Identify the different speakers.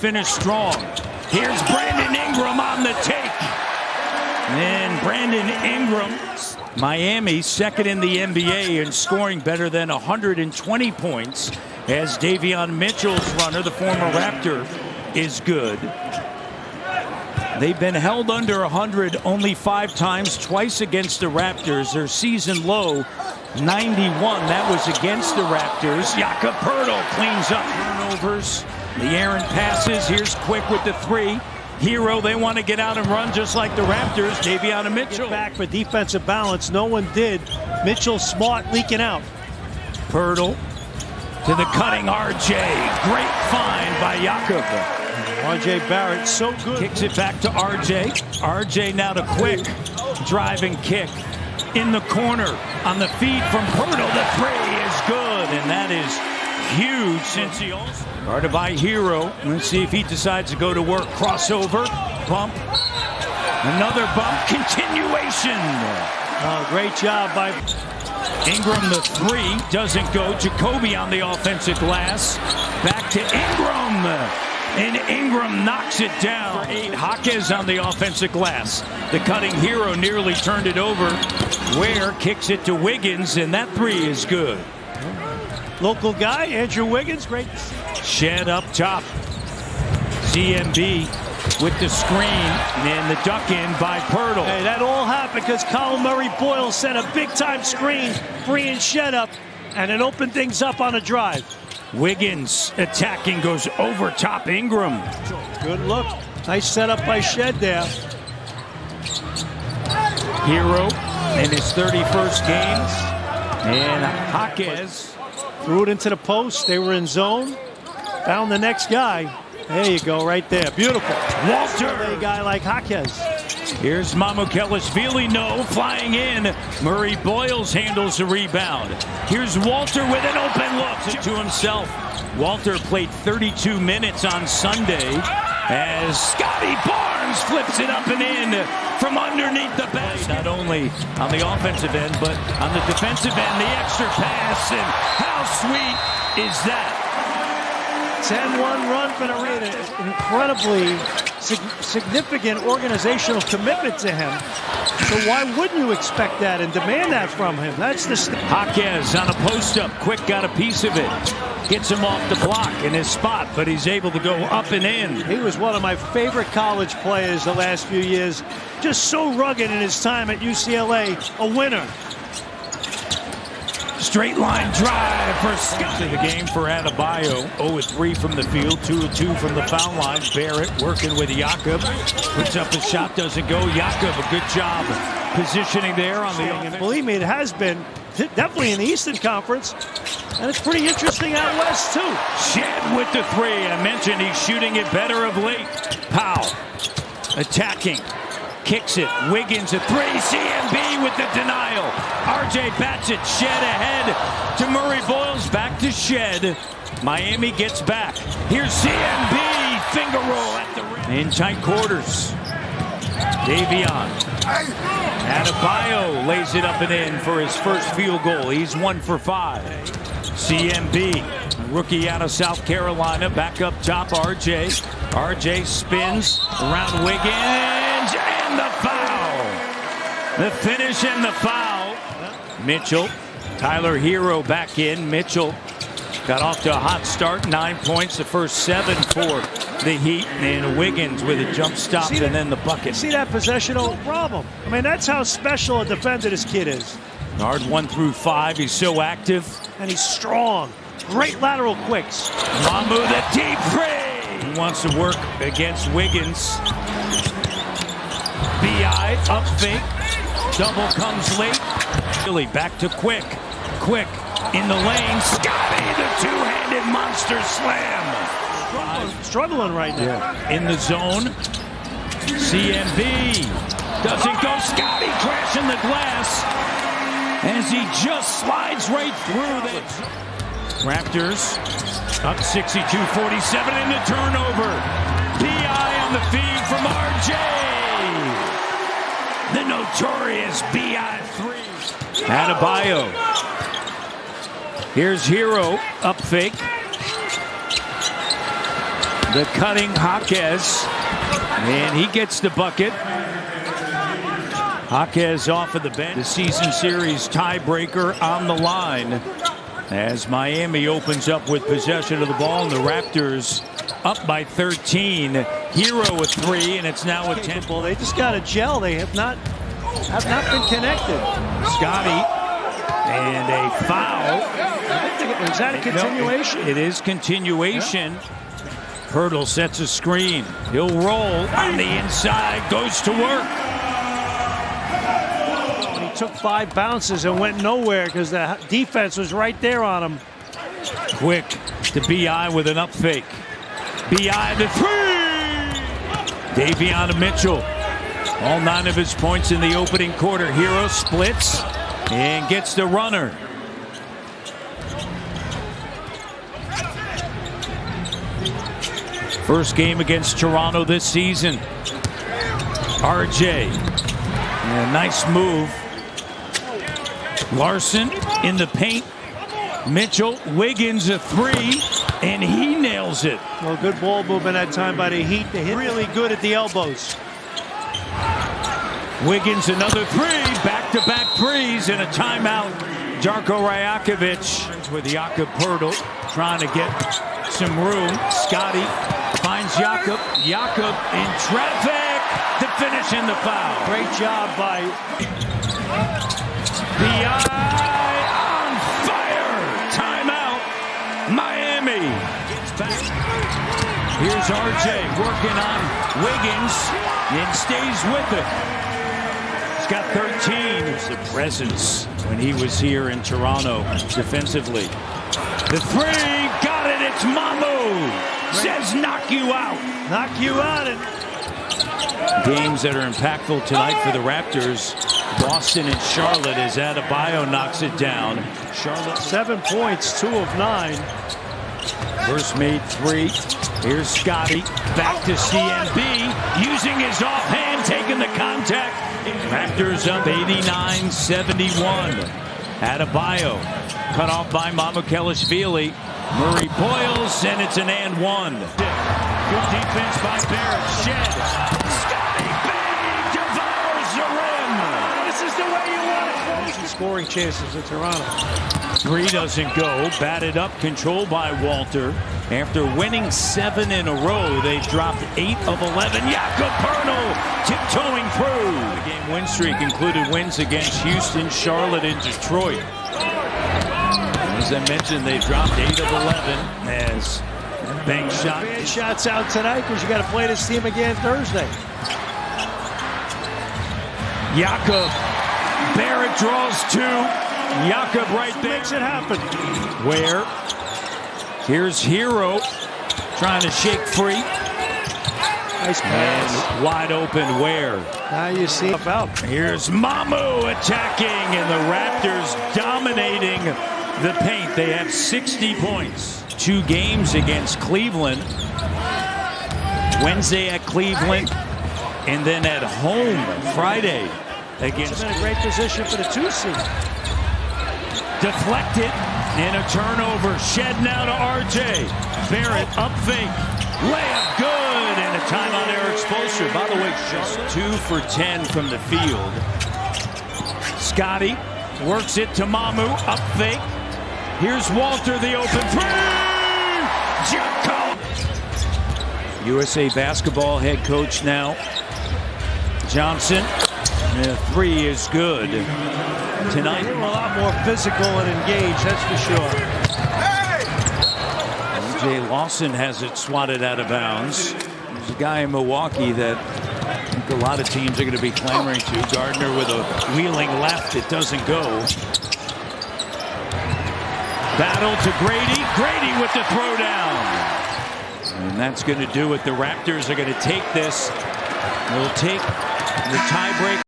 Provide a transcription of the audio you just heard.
Speaker 1: finish strong. Here's Brandon Ingram on the take. And Brandon Ingram, Miami, second in the NBA in scoring better than 120 points, as Davion Mitchell's runner, the former Raptor, is good. They've been held under 100 only 5 times, twice against the Raptors. Their season low, 91. That was against the Raptors. Jakob Poeltl cleans up turnovers. The errant passes. Here's Quick with the 3. Hero, they want to get out and run just like the Raptors. Davion Mitchell.
Speaker 2: Back for defensive balance. No one did. Mitchell smart, leaking out.
Speaker 1: Poeltl to the cutting RJ. Great find by Jakob.
Speaker 2: RJ Barrett, so good.
Speaker 1: Kicks it back to RJ. RJ now to Quick. Drive and kick. In the corner on the feed from Poeltl. The 3 is good, and that is huge since he also guarded by Hero. Let's see if he decides to go to work. Crossover, bump, another bump, continuation.
Speaker 2: Oh, great job by
Speaker 1: Ingram. The 3 doesn't go. Jacoby on the offensive glass. Back to Ingram. And Ingram knocks it down. For 8, Jaquez on the offensive glass. The cutting Hero nearly turned it over. Ware kicks it to Wiggins, and that 3 is good.
Speaker 2: Local guy, Andrew Wiggins, great.
Speaker 1: Shed up top. CMB with the screen, and the duck in by Poeltl.
Speaker 2: Hey, that all happened because Colin Murray-Boyle sent a big-time screen, freeing Shed up, and it opened things up on a drive.
Speaker 1: Wiggins attacking, goes over top Ingram.
Speaker 2: Good look. Nice setup by Shed there.
Speaker 1: Hero in his 31st game. And Jaquez
Speaker 2: threw it into the post. They were in zone. Found the next guy. There you go, right there. Beautiful.
Speaker 1: Walter.
Speaker 2: A guy like Jaquez.
Speaker 1: Here's Mamukelashvili, no, flying in. Murray-Boyles handles the rebound. Here's Walter with an open look to himself. Walter played 32 minutes on Sunday as Scotty Barnes flips it up and in from underneath the basket. Not only on the offensive end, but on the defensive end, the extra pass, and how sweet is that?
Speaker 2: 10-1 run for the Raiders. Incredibly significant organizational commitment to him. So why wouldn't you expect that and demand that from him? That's the
Speaker 1: Jaquez on a post-up. Quick got a piece of it. Gets him off the block in his spot, but he's able to go up and in.
Speaker 2: He was one of my favorite college players the last few years. Just so rugged in his time at UCLA. A winner.
Speaker 1: Straight line drive for Scott. The game for Adebayo. 0-3 from the field, 2-2 from the foul line. Barrett working with Jakob. Puts up a shot, doesn't go. Jakob, a good job positioning there on the
Speaker 2: and believe me, it has been definitely in the Eastern Conference. And it's pretty interesting out west, too.
Speaker 1: Shed with the 3. I mentioned he's shooting it better of late. Powell attacking. Kicks it. Wiggins a 3. CMB with the denial. RJ bats it. Shed ahead to Murray-Boyles. Back to Shed. Miami gets back. Here's CMB. Finger roll at the rim. In tight quarters. Davion. Adebayo lays it up and in for his first field goal. He's 1 for 5. CMB, rookie out of South Carolina, back up top, RJ. RJ spins around Wiggins, and the foul. The finish and the foul. Mitchell, Tyler Hero back in. Mitchell got off to a hot start, 9 points, the first 7 for the Heat, and Wiggins with a jump stop and then the bucket.
Speaker 2: See that possession? No problem. I mean, that's how special a defender this kid is.
Speaker 1: Guard 1 through 5, he's so active.
Speaker 2: And he's strong. Great lateral quicks.
Speaker 1: Mamu the deep 3. He wants to work against Wiggins. B.I. up fake. Double comes late. Billy back to Quick. Quick in the lane. Scotty, the two-handed monster slam.
Speaker 2: Struggling right now.
Speaker 1: Yeah. In the zone. CMB doesn't go. Scotty crashing the glass as he just slides right through that. Raptors up 62-47 in the turnover. B.I. on the feed from RJ. The notorious B.I. 3. Adebayo. Here's Hero up fake. The cutting Jaquez, and he gets the bucket. Jaquez off of the bench. The season series tiebreaker on the line as Miami opens up with possession of the ball, and the Raptors up by 13. Hero with 3, and it's now a 10.
Speaker 2: They just got to gel. They have not been connected.
Speaker 1: Scotty, and a foul.
Speaker 2: Is that a continuation?
Speaker 1: No, it is continuation. Yeah. Hurdle sets a screen. He'll roll on the inside, goes to work.
Speaker 2: He took 5 bounces and went nowhere because the defense was right there on him.
Speaker 1: Quick to B.I. with an up fake. B.I. the 3! Davion Mitchell. All 9 of his points in the opening quarter. Hero splits and gets the runner. First game against Toronto this season. RJ. And a nice move. Larson in the paint. Mitchell, Wiggins a 3, and he nails it.
Speaker 2: Well, good ball movement that time by the Heat. They hit really good at the elbows.
Speaker 1: Wiggins another 3, back-to-back threes, and a timeout. Darko Rajakovic with Jakob Poeltl trying to get some room. Scotty finds Jakob. Jakob in traffic to finish in the foul.
Speaker 2: Great job by
Speaker 1: B.I. on fire. Timeout. Miami gets back. Here's RJ working on Wiggins and stays with it. He's got 13. It's a presence when he was here in Toronto defensively. The 3, got it. It's Mamu. Says knock you out.
Speaker 2: Knock you out. And
Speaker 1: games that are impactful tonight for the Raptors. Boston and Charlotte as Adebayo knocks it down.
Speaker 2: Charlotte 7 points, 2 of 9.
Speaker 1: First made 3. Here's Scotty. Back to CMB. Using his offhand, taking the contact. Raptors up 89-71. Adebayo cut off by Mamukelashvili. Murray boils, and it's an and 1. Good defense by Barrett. Shed. Scotty Bang devours the rim.
Speaker 2: This is the way you want it. Close the scoring chances at Toronto.
Speaker 1: 3 doesn't go. Batted up, controlled by Walter. After winning 7 in a row, they've dropped 8 of 11. Jakob Poeltl tiptoeing through. The game win streak included wins against Houston, Charlotte, and Detroit. As I mentioned, they dropped 8 of 11 as bank shot.
Speaker 2: Bad shots out tonight because you got to play this team again Thursday.
Speaker 1: Jakob. Barrett draws 2. Jakob right there.
Speaker 2: Makes it happen.
Speaker 1: Where? Here's Hero trying to shake free.
Speaker 2: Nice pass.
Speaker 1: And wide open Ware.
Speaker 2: Now you see about.
Speaker 1: Here's Mamu attacking, and the Raptors dominating the paint. They have 60 points. 2 games against Cleveland. Wednesday at Cleveland, and then at home Friday against.
Speaker 2: It's in a great position for the 2 seed.
Speaker 1: Deflected, and a turnover. Shed now to RJ. Barrett up fake. Layup good, and a timeout Eric Spoelstra. By the way, just 2 for 10 from the field. Scotty works it to Mamu. Up fake. Here's Walter, the open 3. Jacko. USA basketball head coach now. Johnson. The 3 is good. Tonight,
Speaker 2: a lot more physical and engaged, that's for sure.
Speaker 1: Jay Lawson has it swatted out of bounds. There's a guy in Milwaukee that I think a lot of teams are going to be clamoring to. Gardner with a wheeling left. It doesn't go. Battle to Grady. Grady with the throwdown. And that's going to do it. The Raptors are going to take this. They'll take the tiebreak.